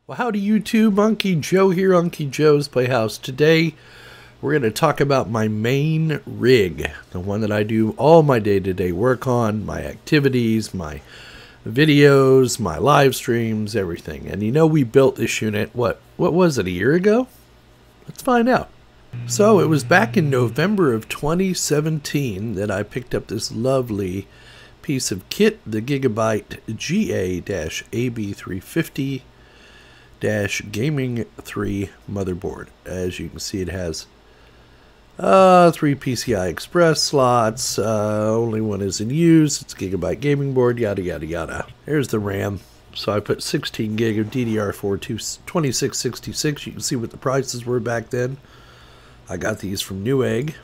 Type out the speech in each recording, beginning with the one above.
Well, howdy YouTube, Unkyjoe here, Unkyjoe's Playhouse. Today, we're going to talk about my main rig, the one that I do all my day-to-day work on, my activities, my videos, my live streams, everything. And you know, we built this unit, what was it, a year ago? Let's find out. So, it was back in November of 2017 that I picked up this lovely piece of kit, the Gigabyte GA-AB350 Gaming 3 motherboard. As you can see, it has 3 PCI Express slots, only one is in use, it's a Gigabyte gaming board, yada yada yada. Here's the RAM. So I put 16 gig of DDR4 2666. You can see what the prices were back then. I got these from Newegg.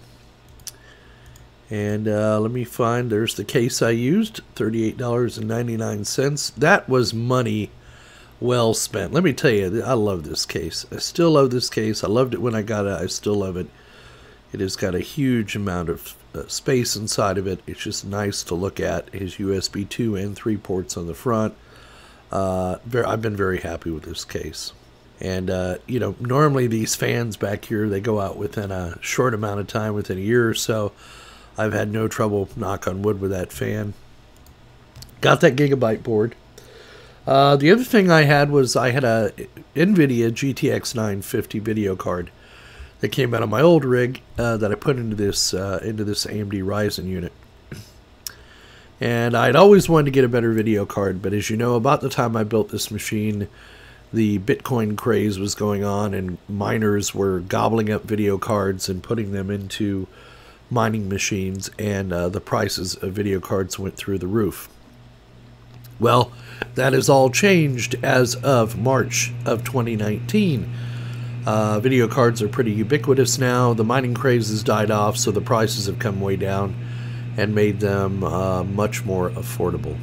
And let me find, there's the case I used, $38.99. That was money well spent. Let me tell you, I love this case. I still love this case. I loved it when I got it. I still love it. It has got a huge amount of space inside of it. It's just nice to look at. It has USB 2 and 3 ports on the front. I've been very happy with this case. And, you know, normally these fans back here, they go out within a short amount of time, within a year or so. I've had no trouble, knock on wood, with that fan. Got that Gigabyte board. The other thing I had was I had a NVIDIA GTX 950 video card that came out of my old rig that I put into this AMD Ryzen unit. And I'd always wanted to get a better video card, but as you know, about the time I built this machine, the Bitcoin craze was going on, and miners were gobbling up video cards and putting them into mining machines, and the prices of video cards went through the roof. Well, that has all changed as of March of 2019. Video cards are pretty ubiquitous now. The mining craze has died off, so the prices have come way down and made them much more affordable.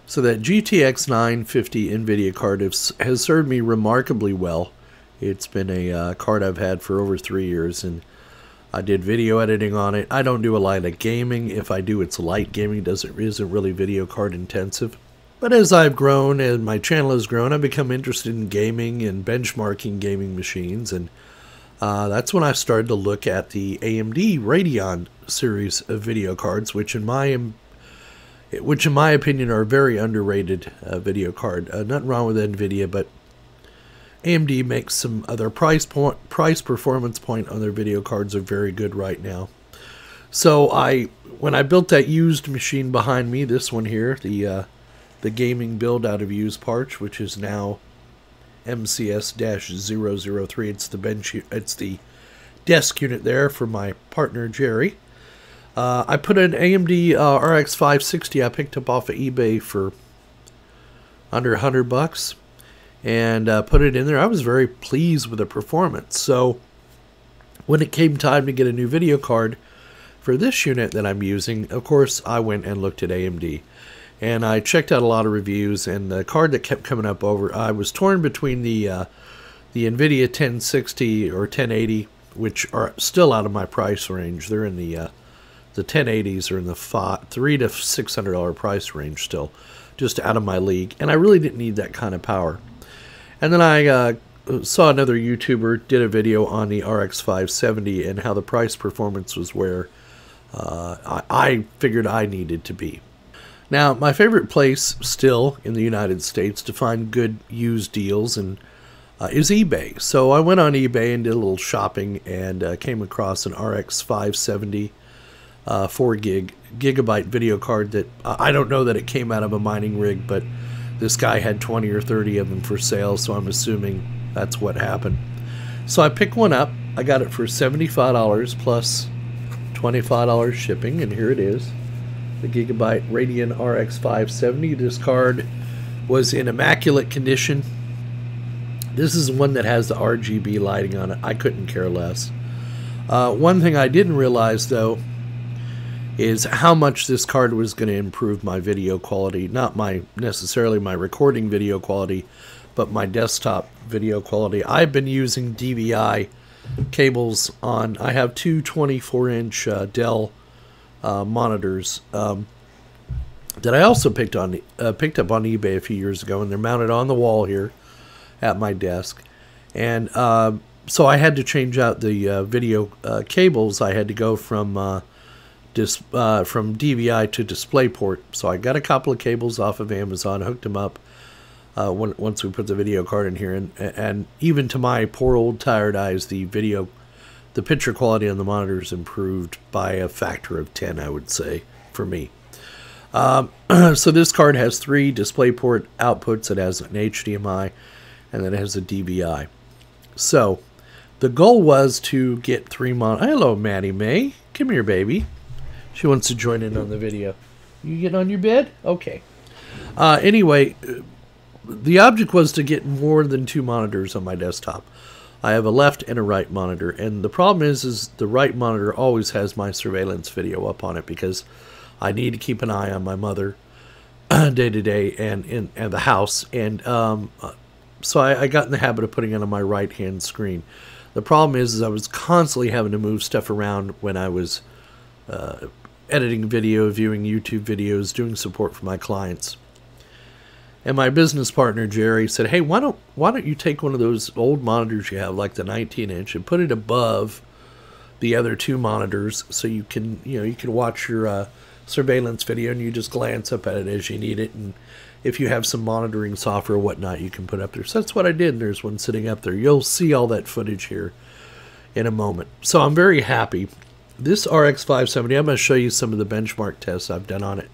So that GTX 950 NVIDIA card has served me remarkably well. It's been a card I've had for over 3 years, and I did video editing on it. I don't do a lot of gaming. If I do, it's light gaming. Isn't really video card intensive. But as I've grown and my channel has grown, I've become interested in gaming and benchmarking gaming machines, and that's when I started to look at the AMD Radeon series of video cards, which in my opinion are a very underrated video card. Nothing wrong with NVIDIA, but AMD makes some other price performance point on their video cards are very good right now. So when I built that used machine behind me, this one here, the gaming build out of used parts, which is now MCS-003. It's the desk unit there for my partner Jerry. I put an AMD RX 560 I picked up off of eBay for under $100 and put it in there. I was very pleased with the performance. So when it came time to get a new video card for this unit that I'm using, of course I went and looked at AMD. And I checked out a lot of reviews, and the card that kept coming up I was torn between the NVIDIA 1060 or 1080, which are still out of my price range. They're in the 1080s are in the $300 to $600 price range still, just out of my league. And I really didn't need that kind of power. And then I saw another YouTuber did a video on the RX 570 and how the price performance was where I figured I needed to be. Now, my favorite place still in the United States to find good used deals is eBay. So I went on eBay and did a little shopping and came across an RX 570 4 gigabyte video card that I don't know that it came out of a mining rig, but this guy had 20 or 30 of them for sale, so I'm assuming that's what happened. So I picked one up. I got it for $75 plus $25 shipping, and here it is. The Gigabyte Radeon RX 570. This card was in immaculate condition. This is one that has the RGB lighting on it. I couldn't care less. One thing I didn't realize, though, is how much this card was going to improve my video quality. Not necessarily my recording video quality, but my desktop video quality. I've been using DVI cables on. I have two 24-inch Dell monitors that I also picked up on eBay a few years ago, and they're mounted on the wall here at my desk. And so I had to change out the video cables. I had to go from DVI to DisplayPort. So I got a couple of cables off of Amazon, hooked them up once we put the video card in here. And even to my poor old tired eyes, the picture quality on the monitors improved by a factor of 10, I would say, for me. So this card has 3 DisplayPort outputs. It has an HDMI, and then it has a DVI. So the goal was to get 3 Hello, Maddie May. Come here, baby. She wants to join in on the video. You get on your bed? Okay. Anyway, the object was to get more than 2 monitors on my desktop. I have a left and a right monitor, and the problem is the right monitor always has my surveillance video up on it because I need to keep an eye on my mother day to day and the house. And so I got in the habit of putting it on my right-hand screen. The problem is I was constantly having to move stuff around when I was editing video, viewing YouTube videos, doing support for my clients. And my business partner, Jerry, said, hey, why don't you take one of those old monitors you have, like the 19-inch, and put it above the other 2 monitors so you can watch your surveillance video, and you just glance up at it as you need it, and if you have some monitoring software or whatnot, you can put up there. So that's what I did, and there's one sitting up there. You'll see all that footage here in a moment. So I'm very happy. This RX 570, I'm going to show you some of the benchmark tests I've done on it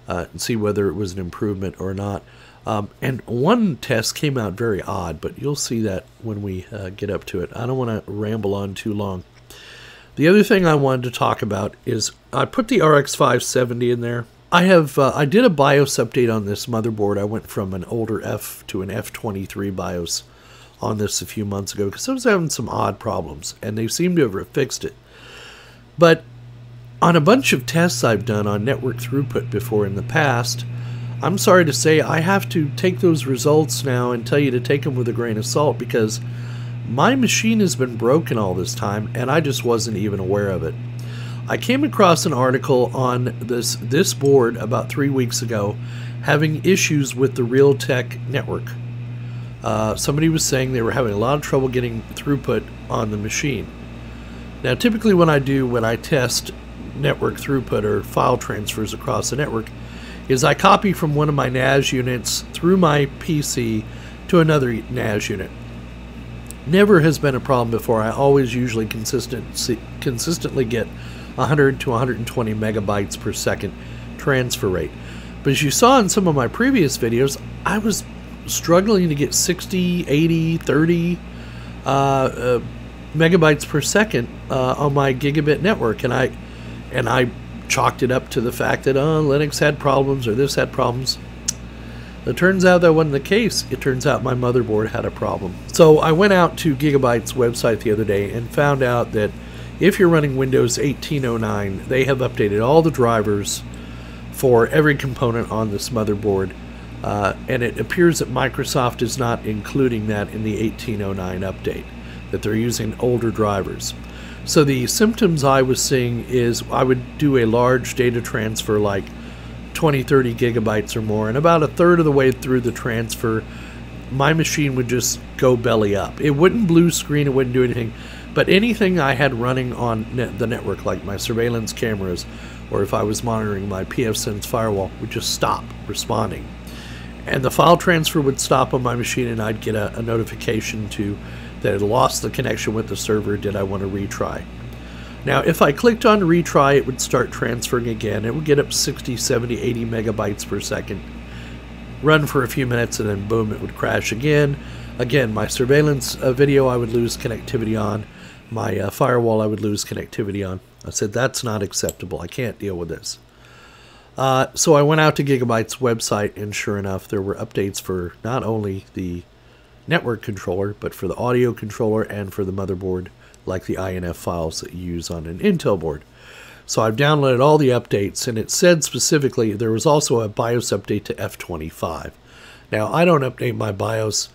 and see whether it was an improvement or not. And one test came out very odd, but you'll see that when we get up to it. I don't want to ramble on too long. The other thing I wanted to talk about is I put the RX 570 in there. I did a BIOS update on this motherboard. I went from an older F to an F23 BIOS on this a few months ago because I was having some odd problems, and they seem to have fixed it. But on a bunch of tests I've done on network throughput before in the past, I'm sorry to say I have to take those results now and tell you to take them with a grain of salt because my machine has been broken all this time and I just wasn't even aware of it. I came across an article on this board about 3 weeks ago having issues with the Realtek network. Somebody was saying they were having a lot of trouble getting throughput on the machine. Now typically when I test network throughput or file transfers across the network is I copy from one of my NAS units through my PC to another NAS unit. Never has been a problem before. I always usually consistently get 100 to 120 megabytes per second transfer rate. But as you saw in some of my previous videos, I was struggling to get 60, 80, 30 megabytes per second on my gigabit network, and I chalked it up to the fact that Linux had problems or this had problems. It turns out that wasn't the case. It turns out my motherboard had a problem. So I went out to Gigabyte's website the other day and found out that if you're running Windows 1809, they have updated all the drivers for every component on this motherboard, and it appears that Microsoft is not including that in the 1809 update, that they're using older drivers. So the symptoms I was seeing is I would do a large data transfer like 20-30 gigabytes or more, and about a third of the way through the transfer my machine would just go belly up. It wouldn't blue screen, it wouldn't do anything, but anything I had running on the network, like my surveillance cameras or if I was monitoring my pfSense firewall, would just stop responding. And the file transfer would stop on my machine, and I'd get a notification that it lost the connection with the server. Did I want to retry? Now, if I clicked on retry, it would start transferring again. It would get up 60, 70, 80 megabytes per second, run for a few minutes, and then boom, it would crash again. Again, my surveillance video I would lose connectivity on. My firewall I would lose connectivity on. I said, that's not acceptable. I can't deal with this. So I went out to Gigabyte's website, and sure enough, there were updates for not only the network controller, but for the audio controller and for the motherboard, like the INF files that you use on an Intel board. So I've downloaded all the updates, and it said specifically there was also a BIOS update to F25. Now, I don't update my BIOS,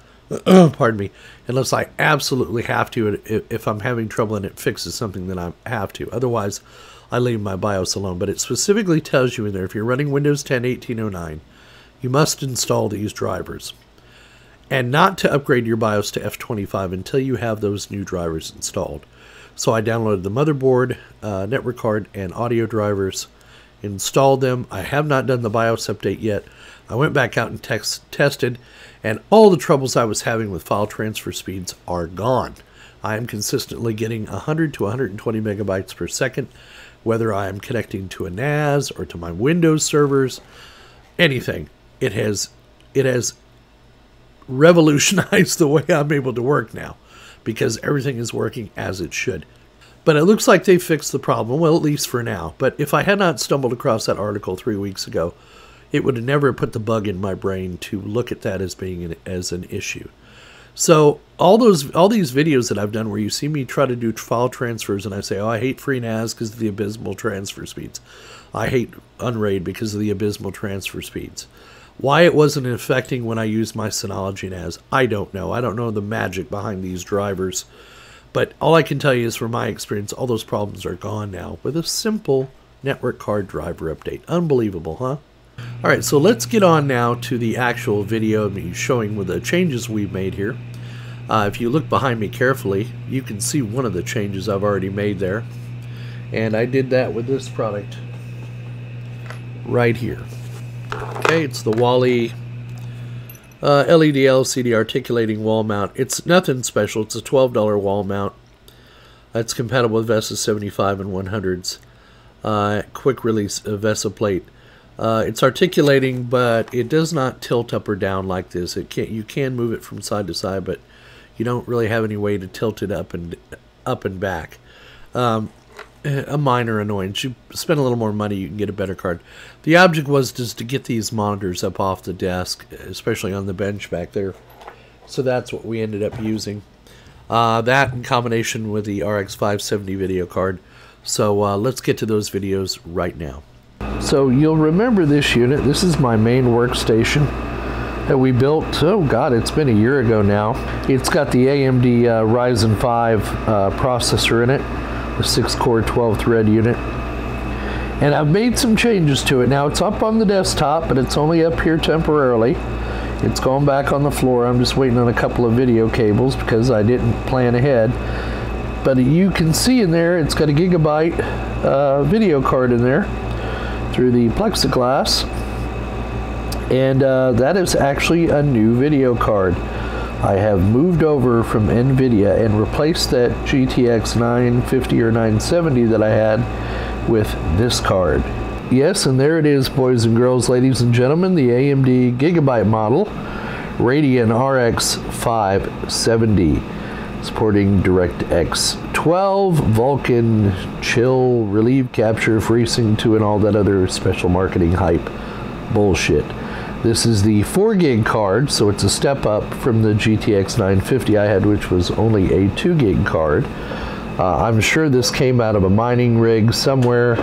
pardon me, unless I absolutely have to, if I'm having trouble and it fixes something, then I have to. Otherwise, I leave my BIOS alone. But it specifically tells you in there, if you're running Windows 10 1809, you must install these drivers. and not to upgrade your BIOS to F25 until you have those new drivers installed. So I downloaded the motherboard, network card, and audio drivers, installed them. I have not done the BIOS update yet. I went back out and tested, and all the troubles I was having with file transfer speeds are gone. I am consistently getting 100 to 120 megabytes per second, whether I am connecting to a NAS or to my Windows servers, anything. It has revolutionized the way I'm able to work now, because everything is working as it should. But it looks like they fixed the problem, well, at least for now. But if I had not stumbled across that article 3 weeks ago, it would have never put the bug in my brain to look at that as being an issue. So all these videos that I've done where you see me try to do file transfers and I say, oh, I hate FreeNAS because of the abysmal transfer speeds. I hate Unraid because of the abysmal transfer speeds. Why it wasn't affecting when I used my Synology NAS, I don't know. I don't know the magic behind these drivers. But all I can tell you is from my experience, all those problems are gone now with a simple network card driver update. Unbelievable, huh? Alright, so let's get on now to the actual video of me showing with the changes we've made here. If you look behind me carefully, you can see one of the changes I've already made there. And I did that with this product right here. Okay, it's the Wally LED LCD articulating wall mount. It's nothing special. It's a $12 wall mount. It's compatible with VESA 75 and 100s. Quick release VESA plate. It's articulating, but it does not tilt up or down like this. You can move it from side to side, but you don't really have any way to tilt it up and back. A minor annoyance. You spend a little more money, you can get a better card. The object was just to get these monitors up off the desk, especially on the bench back there. So that's what we ended up using. That in combination with the RX 570 video card. So let's get to those videos right now. So you'll remember this unit. This is my main workstation that we built. Oh God, it's been a year ago now. It's got the AMD Ryzen 5 processor in it. A 6-core 12-thread unit, and I've made some changes to it. Now it's up on the desktop, but it's only up here temporarily. It's going back on the floor. I'm just waiting on a couple of video cables because I didn't plan ahead. But you can see in there it's got a gigabyte video card in there through the plexiglass, and that is actually a new video card. I have moved over from NVIDIA and replaced that GTX 950 or 970 that I had with this card. Yes, and there it is, boys and girls, ladies and gentlemen, the AMD Gigabyte model, Radeon RX 570, supporting DirectX 12, Vulkan, Chill, Relieve, Capture, FreeSync 2, and all that other special marketing hype bullshit. This is the 4 gig card, so it's a step up from the GTX 950 I had, which was only a 2 gig card. I'm sure this came out of a mining rig somewhere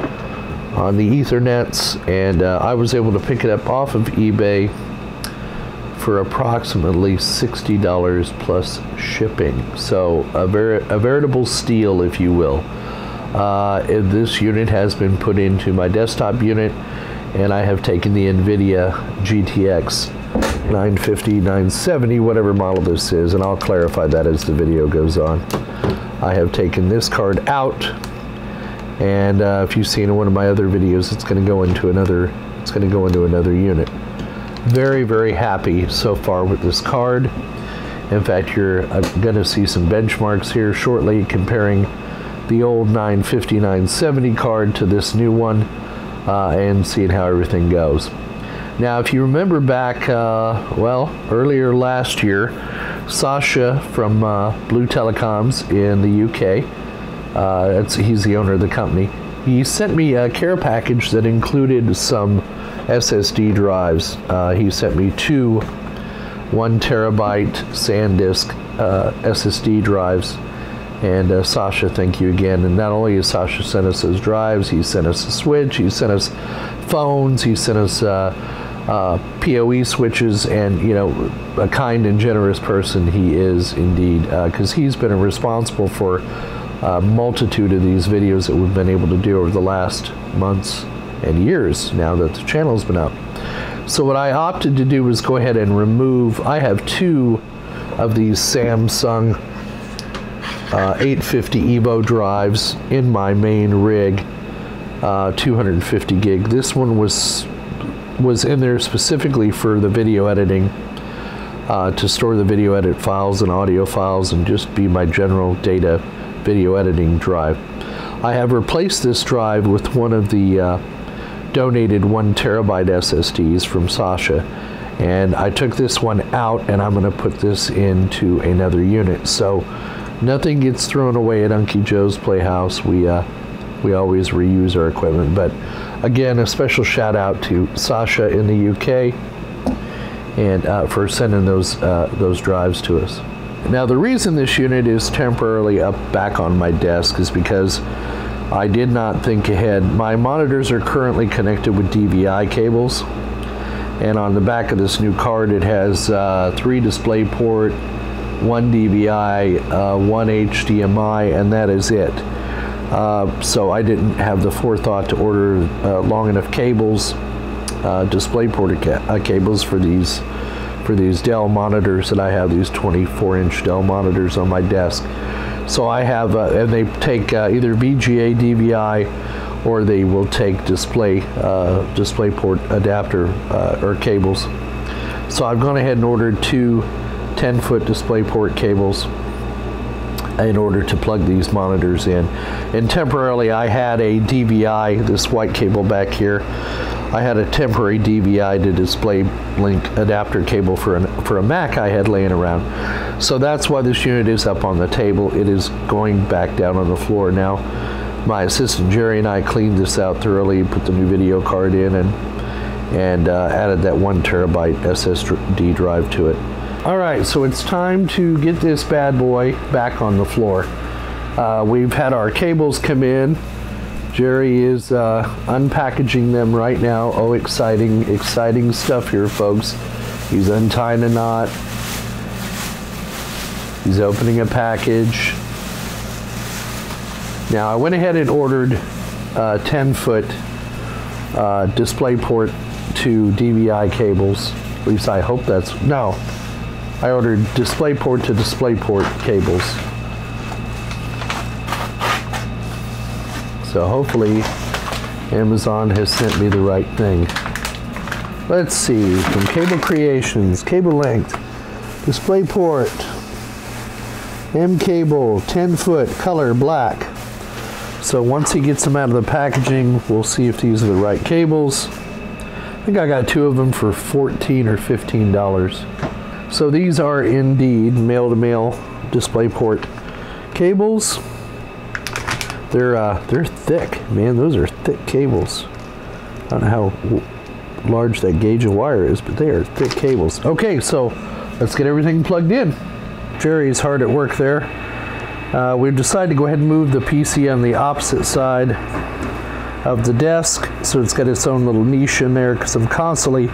on the Ethernets, and I was able to pick it up off of eBay for approximately $60 plus shipping. So a veritable steal, if you will. This unit has been put into my desktop unit, and I have taken the NVIDIA GTX 950, 970, whatever model this is, and I'll clarify that as the video goes on. I have taken this card out, and if you've seen in one of my other videos, it's going to go into another unit. Very, very happy so far with this card. In fact, you're going to see some benchmarks here shortly comparing the old 950, 970 card to this new one. And seeing how everything goes. Now, if you remember back, well, earlier last year, Sasha from Blue Telecoms in the UK, he's the owner of the company, he sent me a care package that included some SSD drives. He sent me 2 1 terabyte SanDisk SSD drives. And Sasha, thank you again. And not only has Sasha sent us those drives, he sent us a switch, he sent us phones, he sent us PoE switches, and, you know, a kind and generous person he is indeed, because he's been responsible for a multitude of these videos that we've been able to do over the last months and years now that the channel's been up. So what I opted to do was go ahead and remove, I have 2 of these Samsung 850 Evo drives in my main rig, 250 gig. This one was in there specifically for the video editing, to store the video edit files and audio files and just be my general data video editing drive. I have replaced this drive with one of the donated 1 terabyte SSDs from Sasha, and I took this one out and I'm going to put this into another unit, so nothing gets thrown away at Unkyjoe's Playhouse. We always reuse our equipment. But again, a special shout out to Sasha in the UK and for sending those drives to us. Now the reason this unit is temporarily up back on my desk is because I did not think ahead. My monitors are currently connected with DVI cables, and on the back of this new card it has 3 DisplayPort, 1 DVI, 1 HDMI, and that is it. So I didn't have the forethought to order long enough cables, DisplayPort cables for these Dell monitors that I have, these 24-inch Dell monitors on my desk. So I have, and they take either VGA, DVI, or they will take DisplayPort adapter or cables. So I've gone ahead and ordered 2 10-foot DisplayPort cables in order to plug these monitors in. And temporarily I had a DVI, this white cable back here, I had a temporary DVI to display link adapter cable for a Mac I had laying around. So that's why this unit is up on the table. It is going back down on the floor now. My assistant Jerry and I cleaned this out thoroughly, put the new video card in, and added that 1 terabyte SSD drive to it. Alright, so it's time to get this bad boy back on the floor. We've had our cables come in. Jerry is unpackaging them right now. Oh, exciting stuff here, folks. He's untying a knot. He's opening a package. Now, I went ahead and ordered 10-foot DisplayPort to DVI cables. At least I hope that's, no. I ordered DisplayPort to DisplayPort cables. So hopefully Amazon has sent me the right thing. Let's see, from Cable Creations, cable length, DisplayPort, M cable, 10-foot, color black. So once he gets them out of the packaging, we'll see if these are the right cables. I think I got 2 of them for $14 or $15. So these are indeed male-to-male DisplayPort cables. They're thick, man. Those are thick cables. I don't know how large that gauge of wire is, but they are thick cables. Okay, so let's get everything plugged in. Jerry's hard at work there. We've decided to go ahead and move the PC on the opposite side of the desk, so it's got its own little niche in there, because I'm constantly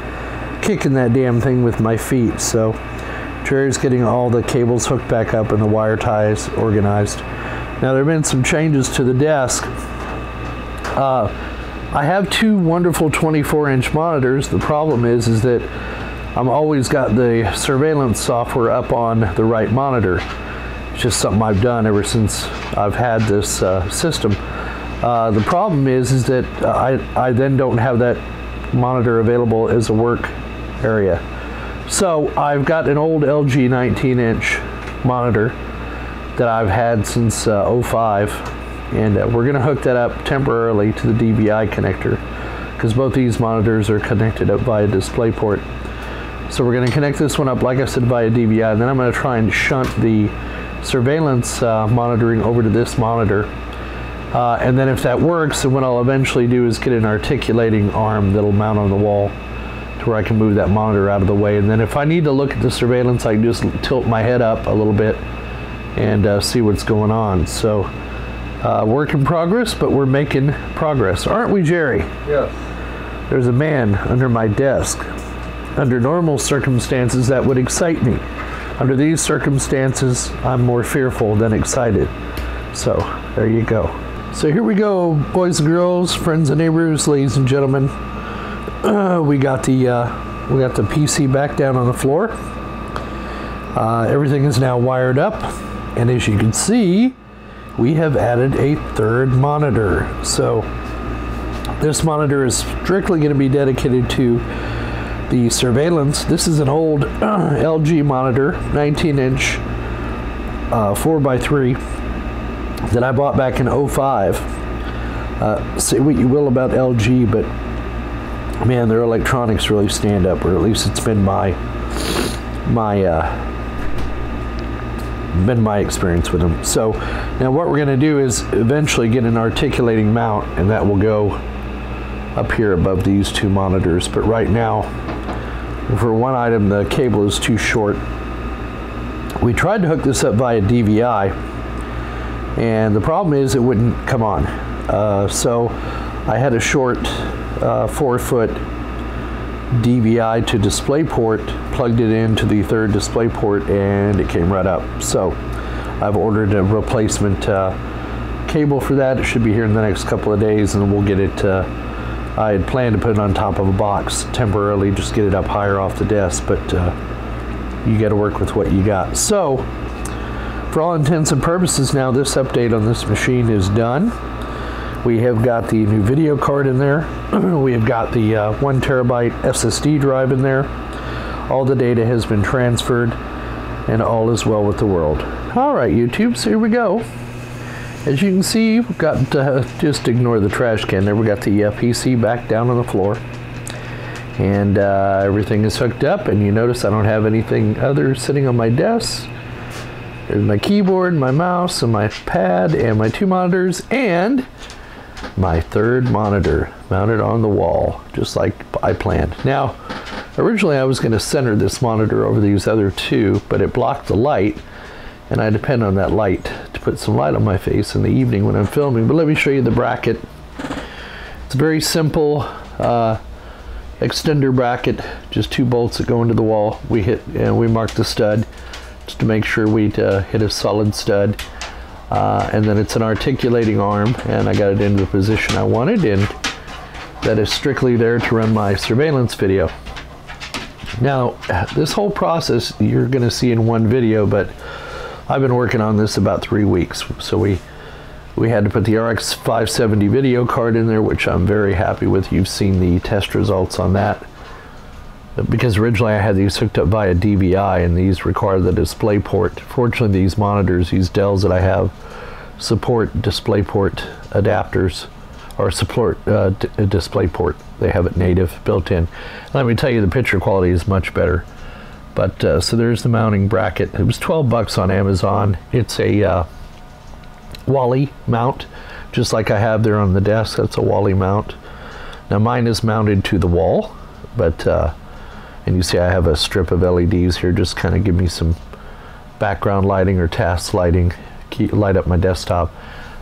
kicking that damn thing with my feet. So Jerry's getting all the cables hooked back up and the wire ties organized. Now there have been some changes to the desk. I have 2 wonderful 24-inch monitors. The problem is that I'm always got the surveillance software up on the right monitor. It's just something I've done ever since I've had this system. The problem is that I then don't have that monitor available as a work area. So I've got an old LG 19-inch monitor that I've had since '05, and we're going to hook that up temporarily to the DVI connector, because both these monitors are connected up via DisplayPort. So we're going to connect this one up, like I said, via DVI, and then I'm going to try and shunt the surveillance monitoring over to this monitor. And then if that works, then what I'll eventually do is get an articulating arm that'll mount on the wall to where I can move that monitor out of the way. And then if I need to look at the surveillance, I can just tilt my head up a little bit and see what's going on. So work in progress, but we're making progress, aren't we, Jerry? Yes. There's a man under my desk. Under normal circumstances, that would excite me. Under these circumstances, I'm more fearful than excited. So there you go. So here we go, boys and girls, friends and neighbors, ladies and gentlemen. we got the PC back down on the floor. Everything is now wired up, and as you can see, we have added a third monitor. So this monitor is strictly going to be dedicated to the surveillance. This is an old LG monitor, 19-inch 4x3 that I bought back in 05. Say what you will about LG, but man, their electronics really stand up, or at least it's been my experience with them. So now what we're going to do is eventually get an articulating mount, and that will go up here above these two monitors. But right now, for one item, the cable is too short. We tried to hook this up via DVI, and the problem is it wouldn't come on. So I had a short 4-foot DVI to DisplayPort, plugged it into the third DisplayPort, and it came right up. So I've ordered a replacement cable for that. It should be here in the next couple of days, and we'll get it. I had planned to put it on top of a box temporarily, just get it up higher off the desk, but you got to work with what you got. So for all intents and purposes now, this update on this machine is done. We have got the new video card in there. We have got the 1 terabyte SSD drive in there. All the data has been transferred, and all is well with the world. All right, YouTube, so here we go. As you can see, we've got, just ignore the trash can there, we got the PC back down on the floor. And everything is hooked up, and you notice I don't have anything other sitting on my desk. There's my keyboard, my mouse, and my pad, and my 2 monitors, and my third monitor mounted on the wall, just like I planned. Now, originally I was going to center this monitor over these other 2, but it blocked the light, and I depend on that light to put some light on my face in the evening when I'm filming. But let me show you the bracket. It's a very simple extender bracket, just 2 bolts that go into the wall. We hit and we mark the stud just to make sure we'd hit a solid stud. And then it's an articulating arm, and I got it into the position I wanted, and that is strictly there to run my surveillance video. Now, this whole process you're going to see in one video, but I've been working on this about 3 weeks. So we had to put the RX 570 video card in there, which I'm very happy with. You've seen the test results on that. Because originally I had these hooked up via DVI, and these require the DisplayPort. Fortunately, these monitors, these Dells that I have, support DisplayPort adapters, or support DisplayPort. They have it native built in. Let me tell you, the picture quality is much better. But so there's the mounting bracket. It was 12 bucks on Amazon. It's a Wally mount, just like I have there on the desk. That's a Wally mount. Now mine is mounted to the wall, but and you see I have a strip of LEDs here, just kind of give me some background lighting or task lighting, light up my desktop.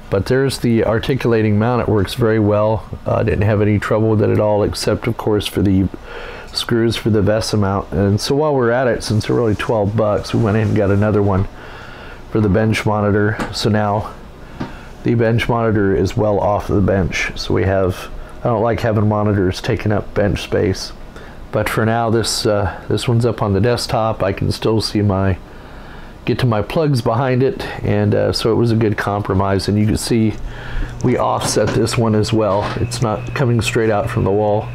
But there's the articulating mount. It works very well. I didn't have any trouble with it at all, except of course for the screws for the VESA mount. And so while we're at it, since they're really 12 bucks, we went in and got another one for the bench monitor. So now the bench monitor is well off of the bench. So we have, I don't like having monitors taking up bench space. But for now, this one's up on the desktop. I can still see get to my plugs behind it, and so it was a good compromise. And you can see we offset this one as well. It's not coming straight out from the wall.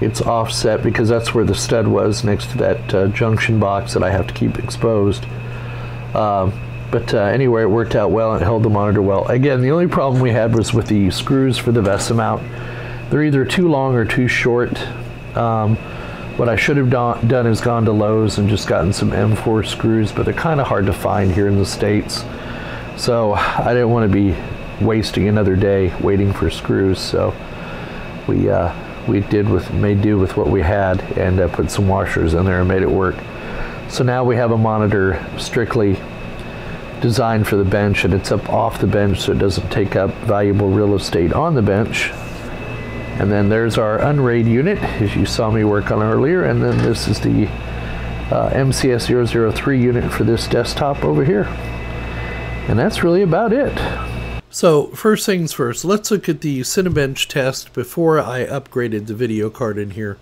It's offset because that's where the stud was, next to that junction box that I have to keep exposed. But anyway, it worked out well and it held the monitor well. Again, the only problem we had was with the screws for the VESA mount. They're either too long or too short. What I should have done is gone to Lowe's and just gotten some M4 screws, but they're kind of hard to find here in the States. So I didn't want to be wasting another day waiting for screws. So we made do with what we had, and put some washers in there and made it work. So now we have a monitor strictly designed for the bench, and it's up off the bench so it doesn't take up valuable real estate on the bench. And then there's our Unraid unit, as you saw me work on earlier, and then this is the MCS003 unit for this desktop over here. And that's really about it. So first things first, let's look at the Cinebench test before I upgraded the video card in here.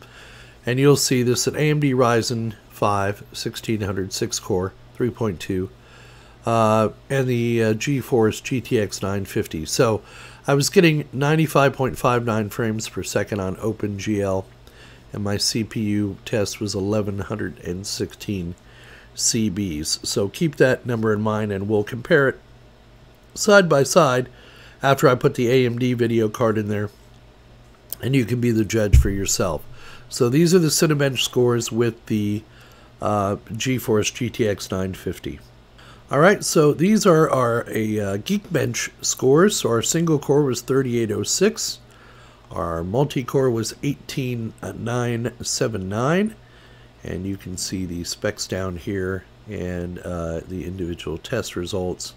And you'll see this an AMD Ryzen 5 1600 6-core 3.2 and the GeForce GTX 950. So I was getting 95.59 frames per second on OpenGL, and my CPU test was 1116 CBs. So keep that number in mind, and we'll compare it side by side after I put the AMD video card in there, and you can be the judge for yourself. So these are the Cinebench scores with the GeForce GTX 950. Alright, so these are our Geekbench scores. So our single core was 3806, our multi-core was 18979, and you can see the specs down here and the individual test results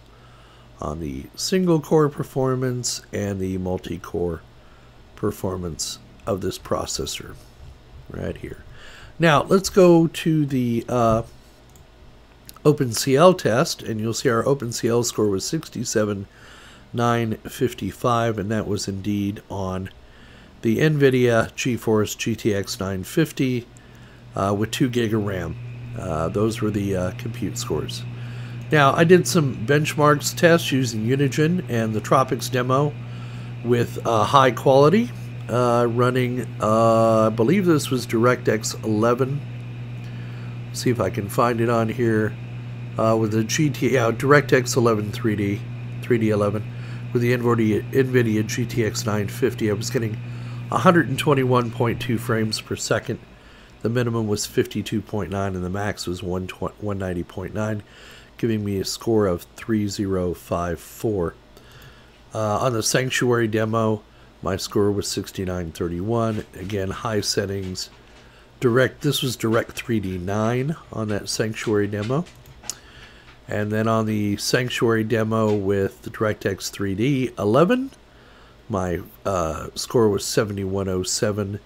on the single core performance and the multi-core performance of this processor right here. Now let's go to the OpenCL test, and you'll see our OpenCL score was 67,955, and that was indeed on the NVIDIA GeForce GTX 950 with 2 gig of RAM. Those were the compute scores. Now, I did some benchmarks tests using Unkyjoe and the Tropics demo with high quality, running, I believe this was DirectX 11. See if I can find it on here. With the DirectX 11 3D11, with the NVIDIA GTX 950, I was getting 121.2 frames per second. The minimum was 52.9 and the max was 190.9. Giving me a score of 3054. On the Sanctuary demo, my score was 6931. Again, high settings. This was Direct 3D 9 on that Sanctuary demo. And then on the Sanctuary demo with the DirectX 3D 11, my score was 7107.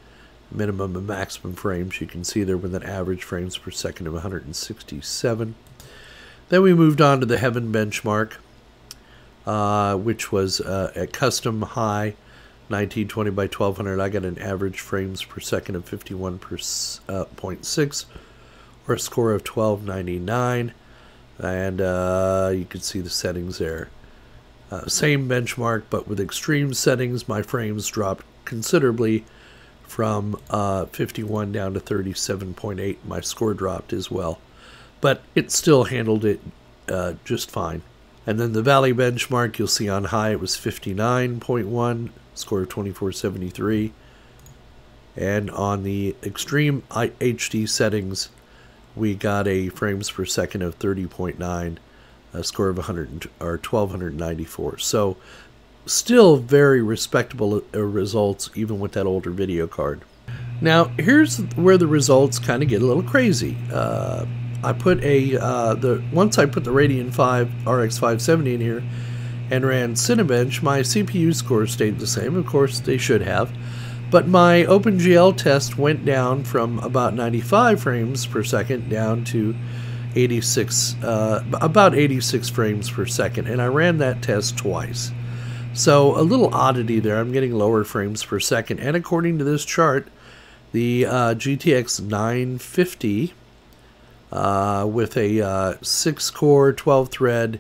Minimum and maximum frames. You can see there with an average frames per second of 167. Then we moved on to the Heaven benchmark, which was a custom high 1920 by 1200. I got an average frames per second of 51.6, or a score of 1299, and you can see the settings there. Same benchmark, but with extreme settings, my frames dropped considerably from 51 down to 37.8. My score dropped as well, but it still handled it just fine. And then the Valley benchmark, you'll see on high it was 59.1, score of 2473. And on the extreme HD settings, we got a frames per second of 30.9, a score of 1294. So still very respectable results even with that older video card. Now here's where the results kind of get a little crazy. I put once I put the Radeon 5 RX 570 in here and ran Cinebench, my CPU score stayed the same. Of course, they should have. But my OpenGL test went down from about 95 frames per second down to 86, about 86 frames per second. And I ran that test twice. So a little oddity there. I'm getting lower frames per second. And according to this chart, the GTX 950 with a 6-core, 12-thread,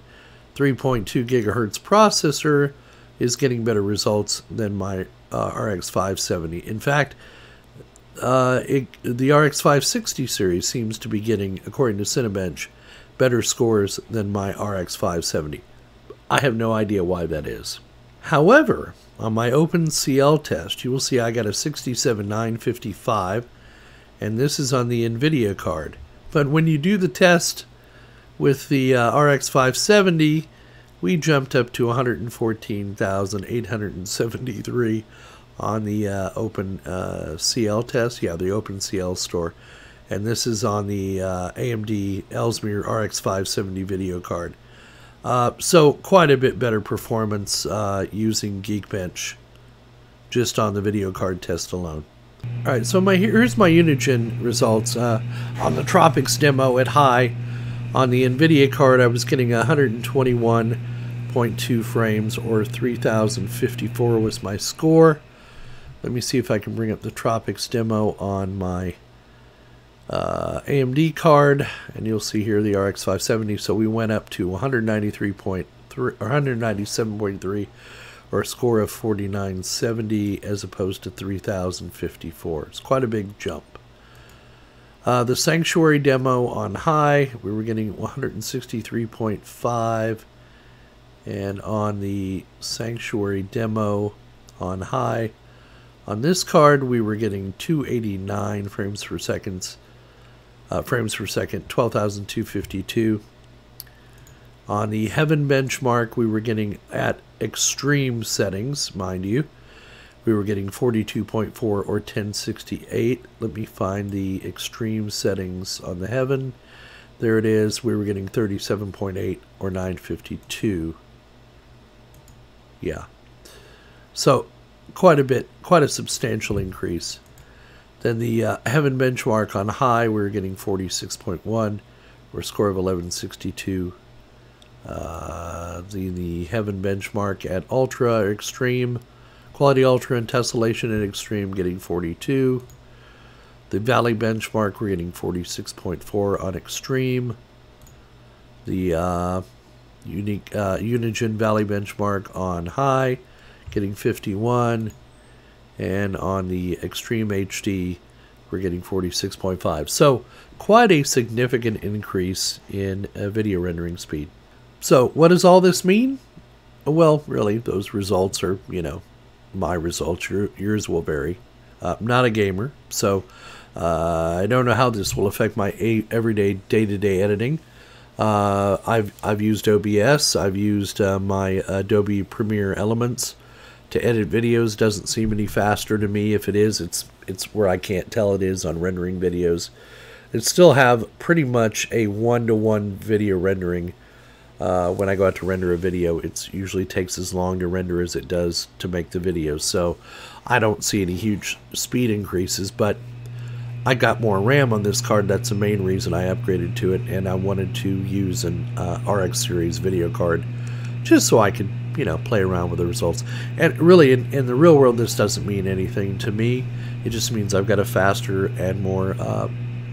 3.2 gigahertz processor is getting better results than my RX 570. In fact, the RX 560 series seems to be getting, according to Cinebench, better scores than my RX 570. I have no idea why that is. However, on my OpenCL test, you will see I got a 67,955, and this is on the NVIDIA card. But when you do the test with the RX 570, we jumped up to 114,873 on the OpenCL test. Yeah, the OpenCL store. And this is on the AMD Ellesmere RX 570 video card. So quite a bit better performance using Geekbench just on the video card test alone. Alright, so here's my Unkyjoe results. On the Tropics demo at high, on the NVIDIA card I was getting 121 0.2 frames, or 3054 was my score. Let me see if I can bring up the Tropics demo on my AMD card, and you'll see here the RX 570. So we went up to 193.3 or 197.3, or a score of 4970, as opposed to 3054. It's quite a big jump. The Sanctuary demo on high, we were getting 163.5, and on the Sanctuary demo on high, on this card we were getting 289 frames per second, 12,252. On the Heaven benchmark, we were getting, at extreme settings, mind you, we were getting 42.4 or 1068. Let me find the extreme settings on the Heaven. There it is. We were getting 37.8 or 952. Yeah. So quite a substantial increase. Then the Heaven benchmark on high, we were getting 46.1 or a score of 1162. The Heaven benchmark at Ultra, Extreme, Quality Ultra, and Tessellation at Extreme getting 42. The Valley benchmark, we're getting 46.4 on Extreme. The Unkyjoe Valley benchmark on high, getting 51. And on the Extreme HD, we're getting 46.5. So quite a significant increase in video rendering speed. So what does all this mean? Well, really, those results are, my results. Yours will vary. I'm not a gamer, so I don't know how this will affect my everyday, day-to-day editing. I've used OBS. I've used my Adobe Premiere Elements to edit videos. Doesn't seem any faster to me. If it is, it's where I can't tell it is on rendering videos. It still have pretty much a one-to-one video rendering. When I go out to render a video, it usually takes as long to render as it does to make the video. So I don't see any huge speed increases, but I got more RAM on this card. That's the main reason I upgraded to it, and I wanted to use an RX series video card just so I could, play around with the results. And really, in the real world, this doesn't mean anything to me. It just means I've got a faster and more,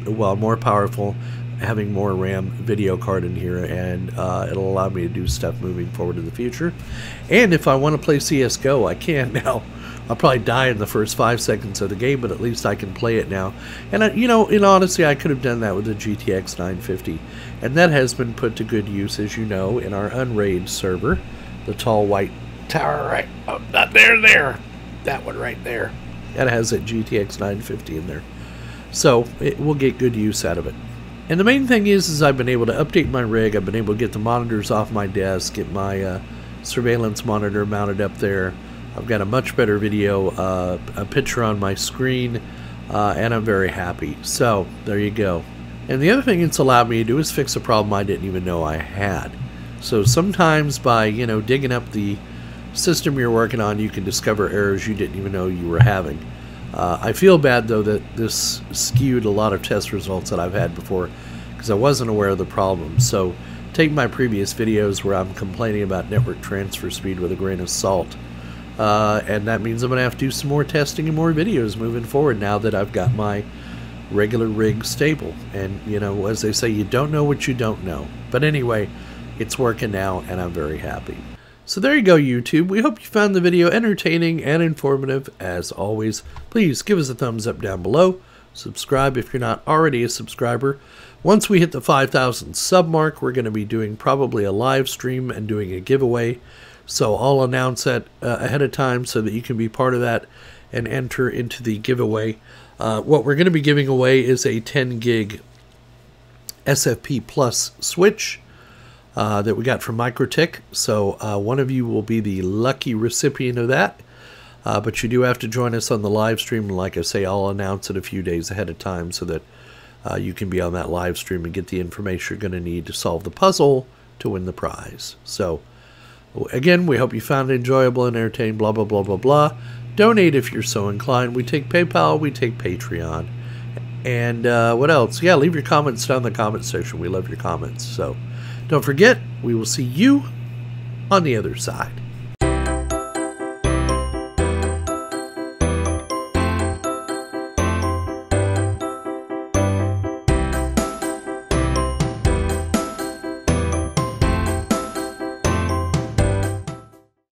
more powerful, having more RAM video card in here, and it'll allow me to do stuff moving forward in the future. And if I want to play CSGO, I can now. I'll probably die in the first 5 seconds of the game, but at least I can play it now. And in honesty, I could have done that with the GTX 950, and that has been put to good use, as you know, in our Unraid server, the tall white tower, right? Oh, not there. That one right there. That has that GTX 950 in there, so it will get good use out of it. And the main thing is I've been able to update my rig. I've been able to get the monitors off my desk, get my surveillance monitor mounted up there. I've got a much better video, a picture on my screen, and I'm very happy. So there you go. And the other thing it's allowed me to do is fix a problem I didn't even know I had. So sometimes by digging up the system you're working on, you can discover errors you didn't even know you were having. I feel bad, though, that this skewed a lot of test results that I've had before because I wasn't aware of the problem. So take my previous videos where I'm complaining about network transfer speed with a grain of salt. And that means I'm going to have to do some more testing and more videos moving forward now that I've got my regular rig stable. And, as they say, you don't know what you don't know. But anyway, it's working now, and I'm very happy. So there you go, YouTube. We hope you found the video entertaining and informative. As always, please give us a thumbs up down below. Subscribe if you're not already a subscriber. Once we hit the 5,000 sub mark, we're going to be doing probably a live stream and doing a giveaway. So I'll announce that ahead of time so that you can be part of that and enter into the giveaway. What we're going to be giving away is a 10 gig SFP Plus switch that we got from MikroTik. So one of you will be the lucky recipient of that. But you do have to join us on the live stream. And like I say, I'll announce it a few days ahead of time so that you can be on that live stream and get the information you're going to need to solve the puzzle to win the prize. So again, we hope you found it enjoyable and entertaining, blah, blah, blah, blah, blah. Donate if you're so inclined. We take PayPal, we take Patreon. And what else? Yeah, leave your comments down in the comment section. We love your comments. So don't forget, we will see you on the other side.